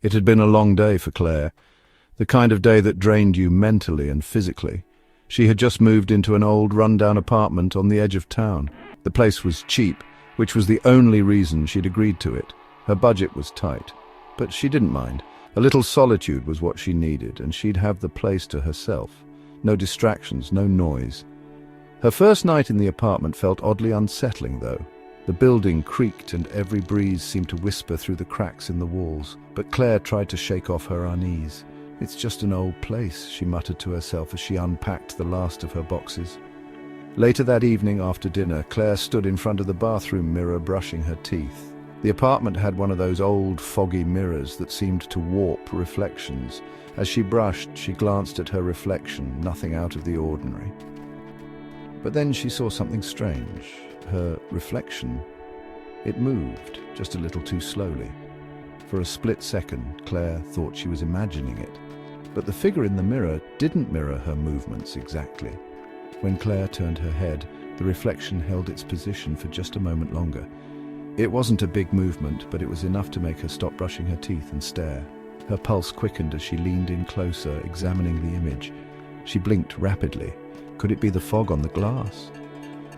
It had been a long day for Claire, the kind of day that drained you mentally and physically. She had just moved into an old, run-down apartment on the edge of town. The place was cheap, which was the only reason she'd agreed to it. Her budget was tight, but she didn't mind. A little solitude was what she needed, and she'd have the place to herself. No distractions, no noise. Her first night in the apartment felt oddly unsettling, though. The building creaked and every breeze seemed to whisper through the cracks in the walls, but Claire tried to shake off her unease. "It's just an old place," she muttered to herself as she unpacked the last of her boxes. Later that evening after dinner, Claire stood in front of the bathroom mirror brushing her teeth. The apartment had one of those old, foggy mirrors that seemed to warp reflections. As she brushed, she glanced at her reflection, nothing out of the ordinary. But then she saw something strange. Her reflection, it moved, just a little too slowly. For a split second, Claire thought she was imagining it. But the figure in the mirror didn't mirror her movements exactly. When Claire turned her head, the reflection held its position for just a moment longer. It wasn't a big movement, but it was enough to make her stop brushing her teeth and stare. Her pulse quickened as she leaned in closer, examining the image. She blinked rapidly. Could it be the fog on the glass?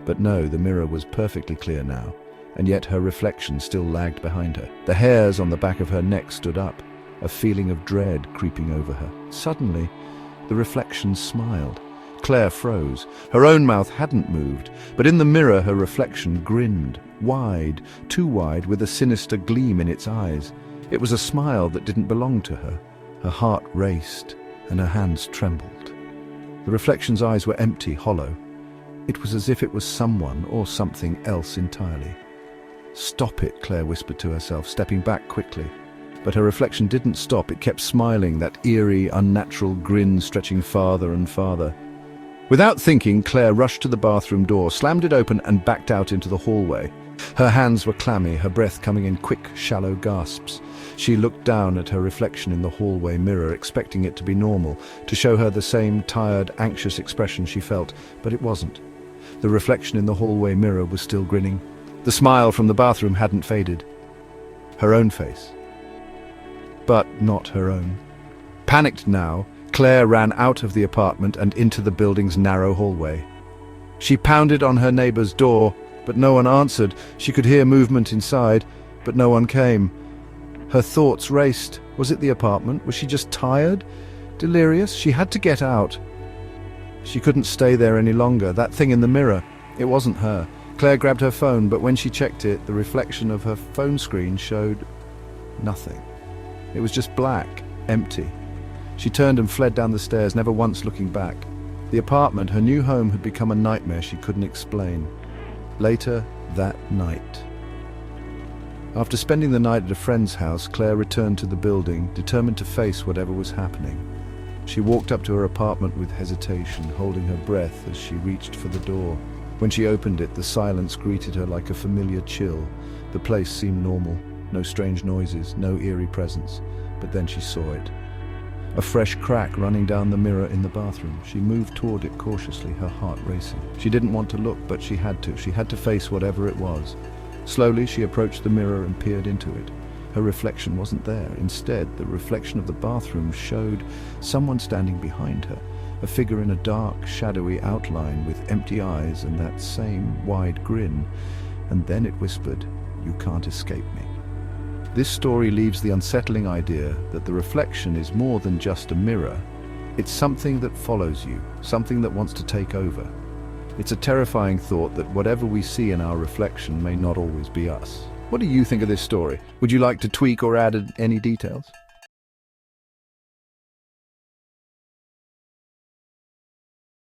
But no, the mirror was perfectly clear now, and yet her reflection still lagged behind her. The hairs on the back of her neck stood up, a feeling of dread creeping over her. Suddenly, the reflection smiled. Claire froze. Her own mouth hadn't moved, but in the mirror her reflection grinned, wide, too wide, with a sinister gleam in its eyes. It was a smile that didn't belong to her. Her heart raced, and her hands trembled. The reflection's eyes were empty, hollow. It was as if it was someone or something else entirely. "Stop it," Claire whispered to herself, stepping back quickly. But her reflection didn't stop. It kept smiling, that eerie, unnatural grin stretching farther and farther. Without thinking, Claire rushed to the bathroom door, slammed it open and backed out into the hallway. Her hands were clammy, her breath coming in quick, shallow gasps. She looked down at her reflection in the hallway mirror, expecting it to be normal, to show her the same tired, anxious expression she felt, but it wasn't. The reflection in the hallway mirror was still grinning. The smile from the bathroom hadn't faded. Her own face. But not her own. Panicked now, Claire ran out of the apartment and into the building's narrow hallway. She pounded on her neighbor's door, but no one answered. She could hear movement inside, but no one came. Her thoughts raced. Was it the apartment? Was she just tired? Delirious? She had to get out. She couldn't stay there any longer. That thing in the mirror, it wasn't her. Claire grabbed her phone, but when she checked it, the reflection of her phone screen showed nothing. It was just black, empty. She turned and fled down the stairs, never once looking back. The apartment, her new home, had become a nightmare she couldn't explain. Later that night. After spending the night at a friend's house, Claire returned to the building, determined to face whatever was happening. She walked up to her apartment with hesitation, holding her breath as she reached for the door. When she opened it, the silence greeted her like a familiar chill. The place seemed normal, no strange noises, no eerie presence. But then she saw it. A fresh crack running down the mirror in the bathroom. She moved toward it cautiously, her heart racing. She didn't want to look, but she had to. She had to face whatever it was. Slowly, she approached the mirror and peered into it. Her reflection wasn't there. Instead, the reflection of the bathroom showed someone standing behind her, a figure in a dark, shadowy outline with empty eyes and that same wide grin. And then it whispered, "You can't escape me." This story leaves the unsettling idea that the reflection is more than just a mirror. It's something that follows you, something that wants to take over. It's a terrifying thought that whatever we see in our reflection may not always be us. What do you think of this story? Would you like to tweak or add any details?